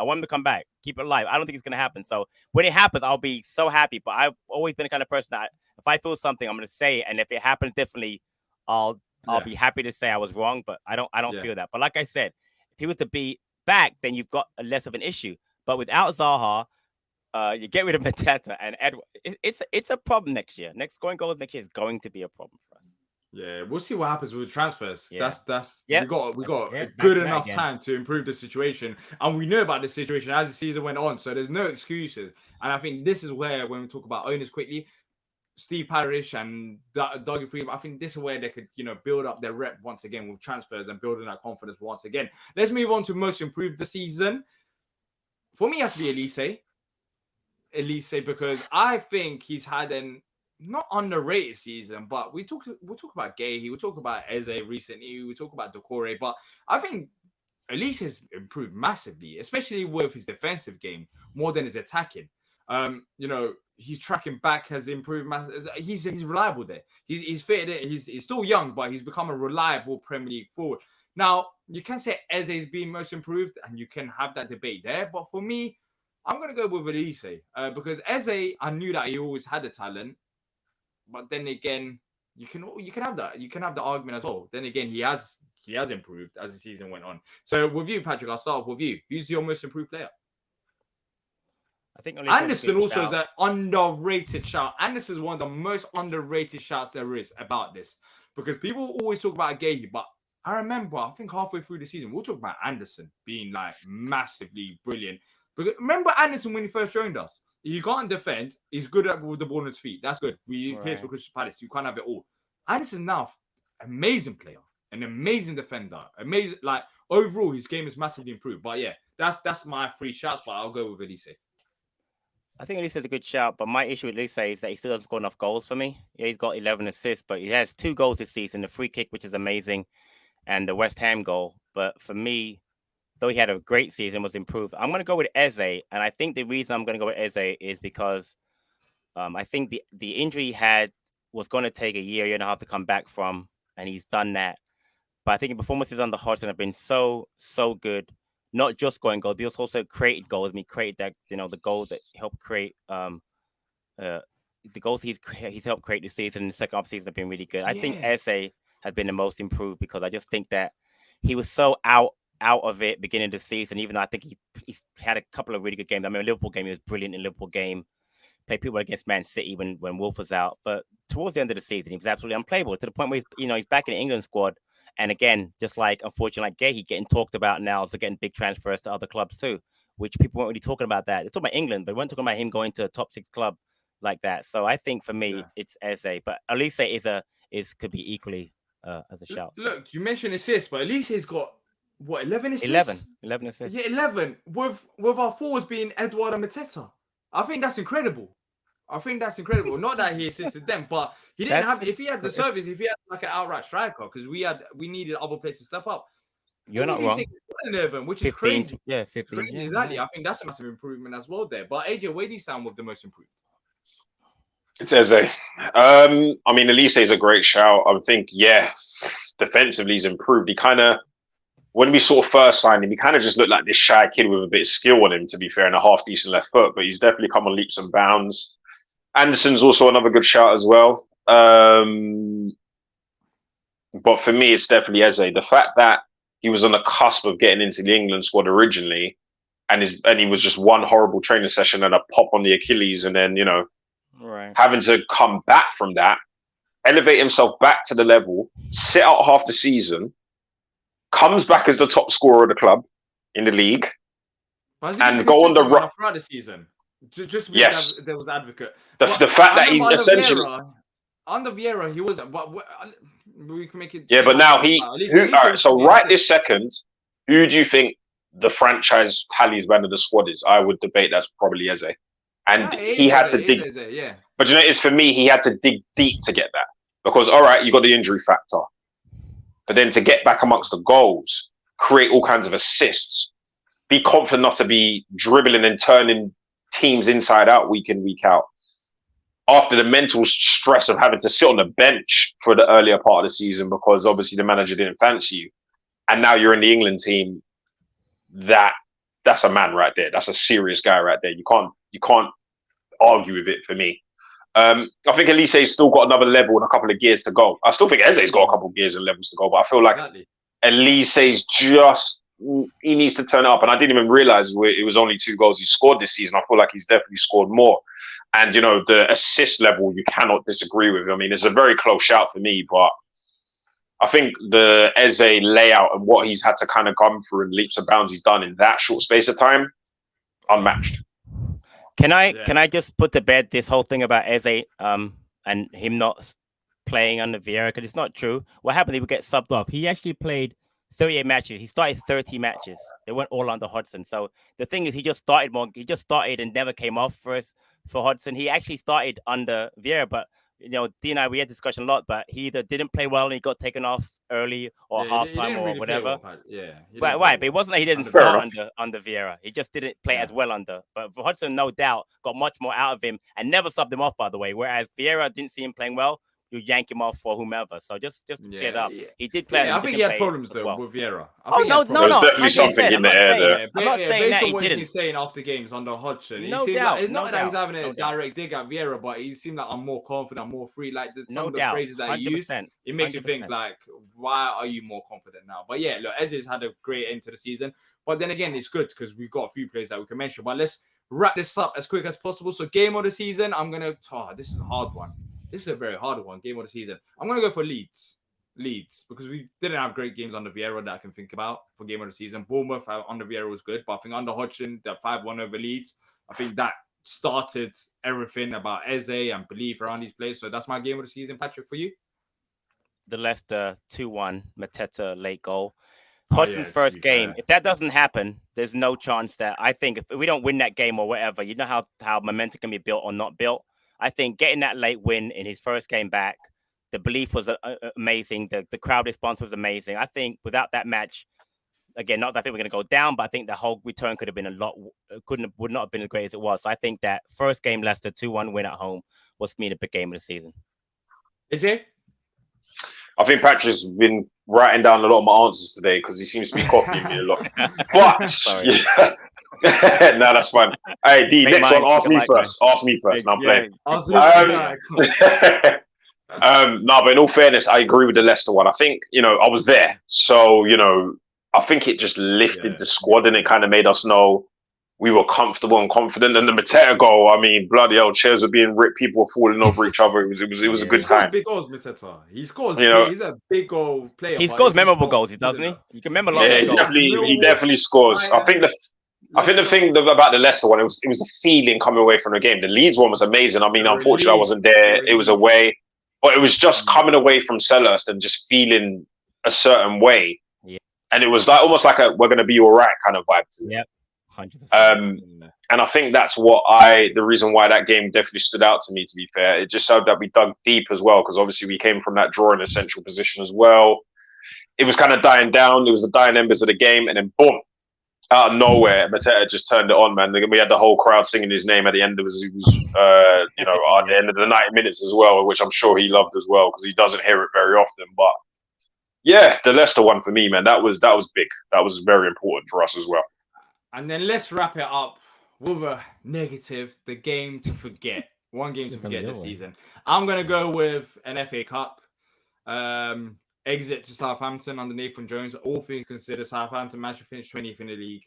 [SPEAKER 2] want him to come back. Keep it alive. I don't think it's gonna happen. So when it happens, I'll be so happy. But I've always been the kind of person that if I feel something, I'm gonna say it, and if it happens differently, I'll be happy to say I was wrong, but I don't feel that. But like I said, if he was to be back, then you've got less of an issue. But without Zaha, you get rid of Mateta and Edouard. It's a problem next year. Scoring goals next year is going to be a problem for us.
[SPEAKER 1] Yeah, we'll see what happens with transfers.
[SPEAKER 2] Yeah.
[SPEAKER 1] We got a good enough time to improve the situation, and we know about the situation as the season went on. So there's no excuses, and I think this is where when we talk about owners quickly. Steve Parish and Dougie Freeman, I think this is where they could, build up their rep once again with transfers and building that confidence once again. Let's move on to most improved this season. For me, it has to be Elise, because I think he's had an not underrated season, but we'll talk about Gay, we'll talk about Eze recently, we'll talk about Decore, but I think Elise has improved massively, especially with his defensive game more than his attacking. His tracking back has improved. He's reliable there. He's fitted in. He's still young, but he's become a reliable Premier League forward. Now, you can say Eze is being most improved, and you can have that debate there. But for me, I'm going to go with Elise because Eze, I knew that he always had the talent. But then again, you can have that. You can have the argument as well. Then again, he has improved as the season went on. So with you, Patrick, I'll start with you. Who's your most improved player?
[SPEAKER 2] I think
[SPEAKER 1] Anderson also is an underrated shout. Anderson is one of the most underrated shouts there is about this, because people always talk about Gahey, but I remember, I think halfway through the season, we'll talk about Anderson being like massively brilliant. Because remember Anderson when he first joined us? He can't defend. He's good with the ball on his feet. That's good. We plays for Crystal Palace. You can't have it all. Anderson now, amazing player, an amazing defender, amazing. Like overall, his game is massively improved. But yeah, that's my three shouts. But I'll go with Elise.
[SPEAKER 2] I think Elise is a good shout, but my issue with Elise is that he still doesn't score enough goals for me. Yeah, he's got 11 assists, but he has 2 goals this season, the free kick, which is amazing, and the West Ham goal. But for me, though he had a great season, was improved. I'm going to go with Eze, and I think the reason I'm going to go with Eze is because I think the injury he had was going to take a year and a half to come back from, and he's done that. But I think his performances under Hodgson have been so good. Not just scoring goals, but he also created goals. I mean, created that, the goals that helped create the goals he's helped create this season and the second half season have been really good. I think Eze has been the most improved because I just think that he was so out of it beginning of the season, even though I think he had a couple of really good games. I mean, Liverpool game, he was brilliant in Liverpool game. Played people against Man City when Wolf was out. But towards the end of the season, he was absolutely unplayable to the point where he's back in the England squad. And again, just like, unfortunately, like Gahey getting talked about now to getting big transfers to other clubs too, which people weren't really talking about that. They're talking about England, but they weren't talking about him going to a top 6 club like that. So I think for me, it's Eze. But Elise could be equally as a shout.
[SPEAKER 1] Look, you mentioned assists, but Elise's got, 11 assists?
[SPEAKER 2] 11 assists.
[SPEAKER 1] Yeah, 11. With our forwards being Edouard and Mateta. I think that's incredible. Not that he assisted them, but he didn't have. If he had the service, if he had like an outright striker, because we needed other players to step up.
[SPEAKER 2] You're not wrong.
[SPEAKER 1] 11, which
[SPEAKER 2] 15,
[SPEAKER 1] is crazy.
[SPEAKER 2] Yeah, 15.
[SPEAKER 1] Crazy, exactly. I think that's a massive improvement as well there. But AJ, where do you stand with the most improved?
[SPEAKER 3] It's Eze. I mean, Elise is a great shout. I think, defensively he's improved. He kind of, when we sort of first signed him, he kind of just looked like this shy kid with a bit of skill on him, to be fair, and a half decent left foot. But he's definitely come on leaps and bounds. Anderson's also another good shout as well. But for me, it's definitely Eze. The fact that he was on the cusp of getting into the England squad originally, and he was just one horrible training session and a pop on the Achilles, and then, having to come back from that, elevate himself back to the level, sit out half the season, comes back as the top scorer of the club in the league, and go on the run
[SPEAKER 1] throughout the season. Just because there was advocate.
[SPEAKER 3] The fact that he's essentially
[SPEAKER 1] under Vieira, he wasn't. But we can make it.
[SPEAKER 3] Yeah, but now all right. So this second, who do you think the franchise talisman of the squad is? I would debate that's probably Eze, and he had to dig. But it's for me, he had to dig deep to get that, because all right, you got the injury factor, but then to get back amongst the goals, create all kinds of assists, be confident enough to be dribbling and turning teams inside out week in, week out. After the mental stress of having to sit on the bench for the earlier part of the season because obviously the manager didn't fancy you, and now you're in the England team, that's a man right there. That's a serious guy right there. You can't argue with it for me. I think Elise's still got another level and a couple of gears to go. I still think Eze's got a couple of gears and levels to go, but I feel like Elise's he needs to turn it up. And I didn't even realize it was only 2 goals he scored this season. I feel like he's definitely scored more. And, the assist level, you cannot disagree with. I mean, it's a very close shout for me, but I think the Eze layout and what he's had to kind of come through and leaps and bounds he's done in that short space of time, unmatched.
[SPEAKER 2] Can I just put to bed this whole thing about Eze and him not playing under Vieira, because it's not true. What happened? He would get subbed off. He actually played 38 matches. He started 30 matches. They went all under Hodgson. So the thing is, he just started and never came off for Hodgson. He actually started under Vieira, but D and I, we had discussion a lot, but he either didn't play well and he got taken off early or halftime or
[SPEAKER 1] really
[SPEAKER 2] whatever.
[SPEAKER 1] Right.
[SPEAKER 2] But it wasn't like he didn't start under Vieira. He just didn't play as well under. But Hodgson, no doubt, got much more out of him and never subbed him off, by the way. Whereas Vieira didn't see him playing well, you yank him off for whomever. So just to clear it up, he did play.
[SPEAKER 1] I think he had problems though with Vieira.
[SPEAKER 3] No. There's definitely something in the air there.
[SPEAKER 2] I'm not saying that he
[SPEAKER 1] what
[SPEAKER 2] didn't.
[SPEAKER 1] He's saying after games under Hodgson.
[SPEAKER 2] No doubt.
[SPEAKER 1] It's not that he's having a direct dig at Vieira, but he seemed like I'm more confident, I'm more free. Like some of the phrases that he used, it makes you think like, why are you more confident now? But yeah, look, Eze's had a great end to the season. But then again, it's good because we've got a few players that we can mention. But let's wrap this up as quick as possible. So game of the season, this is a hard one. This is a very hard one, game of the season. I'm going to go for Leeds, because we didn't have great games under Vieira that I can think about for game of the season. Bournemouth under Vieira was good, but I think under Hodgson, that 5-1 over Leeds, I think that started everything about Eze and belief around these players. So that's my game of the season. Patrick, for you?
[SPEAKER 2] The Leicester 2-1 Mateta late goal. Hodgson's first game. If that doesn't happen, there's no chance that I think if we don't win that game or whatever, you know how momentum can be built or not built. I think getting that late win in his first game back, the belief was amazing. The crowd response was amazing. I think without that match, again, not that I think we're going to go down, but I think the whole return could have been would not have been as great as it was. So I think that first game, Leicester 2-1 win at home was for me the big game of the season.
[SPEAKER 3] AJ? I think Patrick's been writing down a lot of my answers today because he seems to be copying me a lot. But no, that's fine. Hey, D, next one. Ask me first. Ask me first. No, I'm playing. No, but in all fairness, I agree with the Leicester one. I think, I was there. So, I think it just lifted the squad and it kind of made us know we were comfortable and confident. And the Mateta goal, I mean, bloody hell, chairs were being ripped, people were falling over each other. It was a good time.
[SPEAKER 1] Big goals, Mateta. He scores. He's a big goal player.
[SPEAKER 2] He scores memorable goals, doesn't he? You can remember a lot of goals.
[SPEAKER 3] He definitely scores. I think the thing about the Leicester one, it was the feeling coming away from the game. The Leeds one was amazing. I mean, unfortunately, I wasn't there. It was away, but it was just coming away from Selhurst and just feeling a certain way. Yeah. And it was like almost like we're going to be all right kind of vibe to it.
[SPEAKER 2] Yeah, 100%.
[SPEAKER 3] And I think that's the reason why that game definitely stood out to me. To be fair, it just showed that we dug deep as well, because obviously we came from that draw in a central position as well. It was kind of dying down. It was the dying embers of the game, and then boom. Out of nowhere, Mateta just turned it on, man. We had the whole crowd singing his name at the end of at the end of the 90 minutes as well, which I'm sure he loved as well because he doesn't hear it very often. But yeah, the Leicester one for me, man, that was big. That was very important for us as well.
[SPEAKER 1] And then let's wrap it up with a negative, the game to forget. One game to forget this season. I'm gonna go with an FA Cup. Exit to Southampton under Nathan Jones. All things considered, Southampton managed to finish 20th in the league.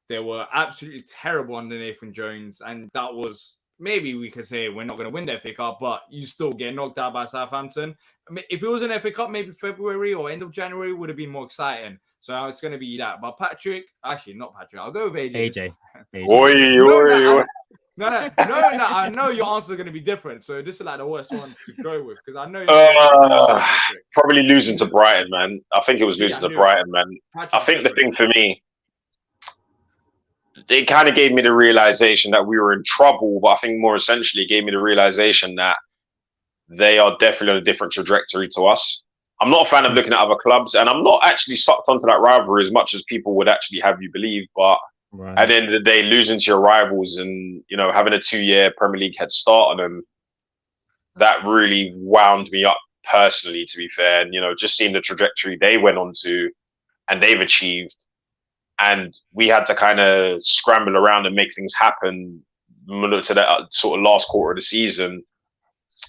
[SPEAKER 1] They were absolutely terrible under Nathan Jones, and that was, maybe we could say we're not going to win the FA Cup, but you still get knocked out by Southampton. I mean, if it was an FA Cup, maybe February or end of January would have been more exciting. So it's going to be that. But Patrick, actually not Patrick, I'll go with AJ. No, I know your answer is going to be different. So this is like the worst one to go with, because I know
[SPEAKER 3] probably losing to Brighton, man. I think it was losing to Brighton, man. I think the thing for me, it kind of gave me the realization that we were in trouble, but I think more essentially gave me the realization that they are definitely on a different trajectory to us. I'm not a fan of looking at other clubs, and I'm not actually sucked onto that rivalry as much as people would actually have you believe, but at the end of the day, losing to your rivals and, having a 2-year Premier League head start on them, that really wound me up personally, to be fair. And, just seeing the trajectory they went on to and they've achieved. And we had to kind of scramble around and make things happen to that sort of last quarter of the season.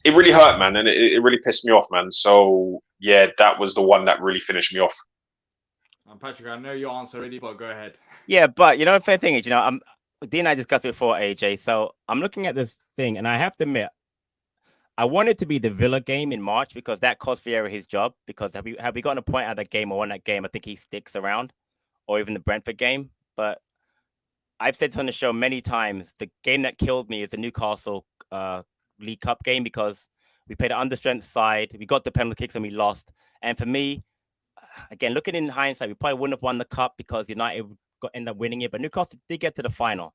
[SPEAKER 3] It really hurt, man. And it really pissed me off, man. So, yeah, that was the one that really finished me off.
[SPEAKER 1] Patrick, I know your answer already, but go ahead.
[SPEAKER 2] Yeah, but the fair thing is, D and I discussed before, AJ. So I'm looking at this thing, and I have to admit, I wanted to be the Villa game in March because that cost Vieira his job. Because have we gotten a point out of that game or won that game, I think he sticks around, or even the Brentford game. But I've said this on the show many times, the game that killed me is the Newcastle League Cup game, because We played an understrength side. We got the penalty kicks and we lost. And for me, again, looking in hindsight, we probably wouldn't have won the cup because United end up winning it. But Newcastle did get to the final,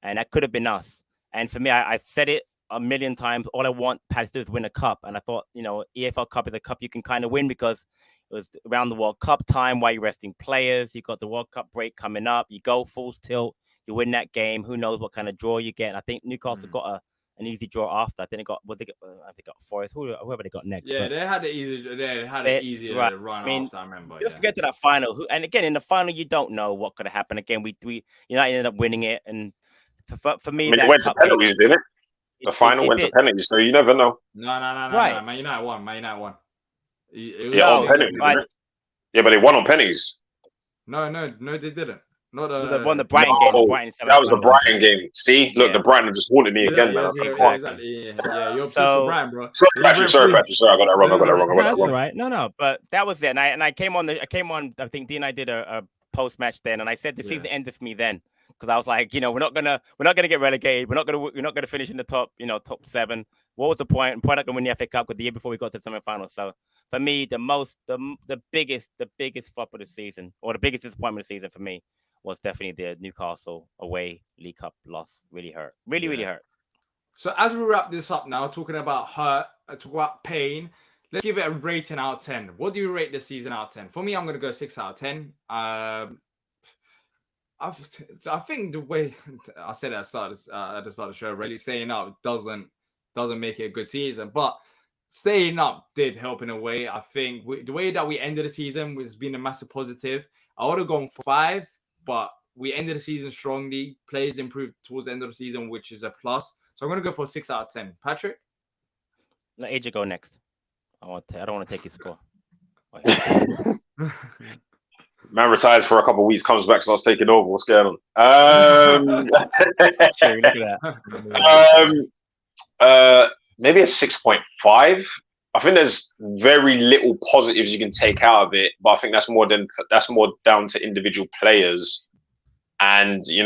[SPEAKER 2] and that could have been us. And for me, I've said it a million times. All I want Palace to do is win a cup. And I thought, EFL Cup is a cup you can kind of win because it was around the World Cup time while you're resting players. You got the World Cup break coming up. You go full tilt. You win that game. Who knows what kind of draw you get? And I think Newcastle got an easy draw after. I think they got Forest, whoever they got next.
[SPEAKER 1] Yeah, they had an easier
[SPEAKER 2] right.
[SPEAKER 1] run
[SPEAKER 2] I
[SPEAKER 1] after. I remember.
[SPEAKER 2] Just to get to that final, and again in the final, you don't know what could have happened. Again, we United ended up winning it, and for me,
[SPEAKER 3] it went to penalties, didn't it? The final went to penalties, so you never know.
[SPEAKER 1] No.
[SPEAKER 2] Right.
[SPEAKER 1] Man United won.
[SPEAKER 3] On penalties, didn't it? Yeah, but they won on penalties.
[SPEAKER 1] No, they didn't. Not
[SPEAKER 2] they won the Brighton game.
[SPEAKER 3] That was the Brighton game. See, look, the Brighton have just haunted me again, man.
[SPEAKER 1] Exactly. Yeah, you're obsessed with Brighton, bro.
[SPEAKER 3] Sorry, Patrick. I got that wrong.
[SPEAKER 2] That's all right. No, but that was it. And I came on. I think Dean and I did a post match then, and I said the season ended for me then because I was like, we're not gonna get relegated. We're not gonna finish in the top 7. What was the point? And probably not gonna win the FA Cup because the year before we got to the semi-final. So for me, the biggest flop of the season, or the biggest disappointment of the season for me, was definitely the Newcastle away League Cup loss. Really hurt. Really hurt.
[SPEAKER 1] So as we wrap this up now, talking about hurt, talk about pain, let's give it a rating out of 10. What do you rate this season out of 10? For me, I'm going to go 6 out of 10. I think the way I said at the start of the show, really staying up doesn't make it a good season, but staying up did help in a way. I think the way that we ended the season has been a massive positive. I would have gone 5, but we ended the season strongly. Players improved towards the end of the season, which is a plus. So I'm going to go for 6 out of 10. Patrick?
[SPEAKER 2] Let AJ go next. I don't want to take his score.
[SPEAKER 3] Man retires for a couple of weeks, comes back, starts taking over. What's going on?
[SPEAKER 2] Sure, look at
[SPEAKER 3] that. Maybe a 6.5. I think there's very little positives you can take out of it, but I think that's more down to individual players. And we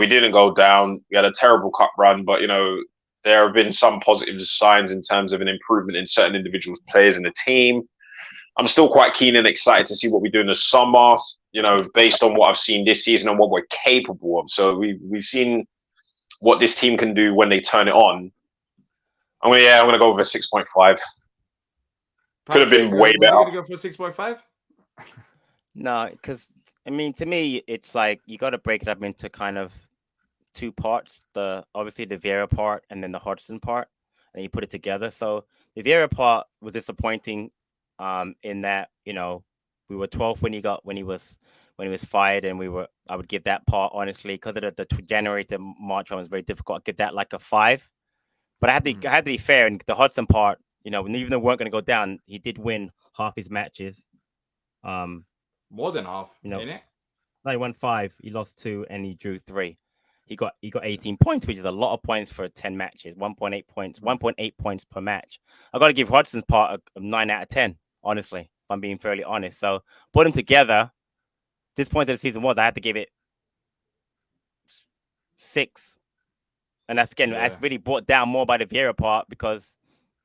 [SPEAKER 3] didn't go down. We had a terrible cup run, but there have been some positive signs in terms of an improvement in certain individual players in the team. I'm still quite keen and excited to see what we do in the summer, based on what I've seen this season and what we're capable of. So we've seen what this team can do when they turn it on. I'm gonna go with a 6.5. Could have been way better.
[SPEAKER 1] Going to go for 6.5?
[SPEAKER 2] No, because to me, it's like you got to break it up into kind of 2 parts. Obviously the Vieira part and then the Hodgson part, and you put it together. So the Vieira part was disappointing, in that we were 12th when he was fired, and I would give that part, honestly, because of the January to March one was very difficult. I'd give that like a 5. But I had to be fair, and the Hodgson part, even though we weren't going to go down, he did win half his matches.
[SPEAKER 1] More than half, ain't it?
[SPEAKER 2] No, he won 5, he lost 2, and he drew 3. He got 18 points, which is a lot of points for 10 matches. 1.8 points, 1.8 points per match. I got to give Hodgson's part a 9 out of 10, honestly, if I'm being fairly honest. So put them together, this point of the season I had to give it 6. And that's really brought down more by the Vieira part because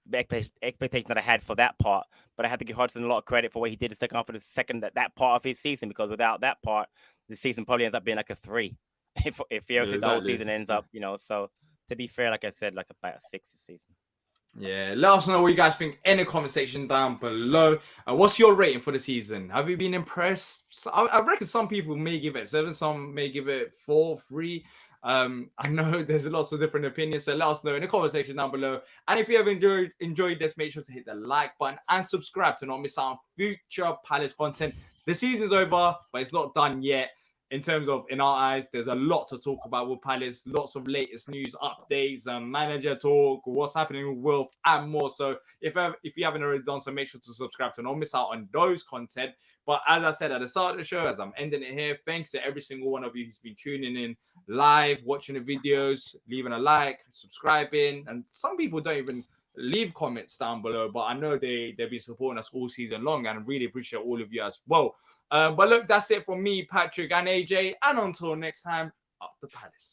[SPEAKER 2] the expectation that I had for that part. But I had to give Hodgson a lot of credit for what he did the second half of that part of his season, because without that part, the season probably ends up being like a 3. If Vieira the whole season ends up, So to be fair, like I said, like about a 6 this season.
[SPEAKER 1] Yeah, let us know what you guys think in the comment section down below. What's your rating for the season? Have you been impressed? I reckon some people may give it 7, some may give it 4, 3. I know there's lots of different opinions, so let us know in the comment section down below. And if you have enjoyed this, make sure to hit the like button and subscribe to not miss out on future Palace content. The season's over, but it's not done yet. In terms of, in our eyes, there's a lot to talk about with Palace. Lots of latest news, updates, manager talk, what's happening with Wolf, and more. So if you haven't already done so, make sure to subscribe to not miss out on those content. But as I said at the start of the show, as I'm ending it here, thanks to every single one of you who's been tuning in live, watching the videos, leaving a like, subscribing. And some people don't even leave comments down below, but I know they've been supporting us all season long, and I really appreciate all of you as well. But look, that's it from me, Patrick, and AJ. And until next time, up the Palace.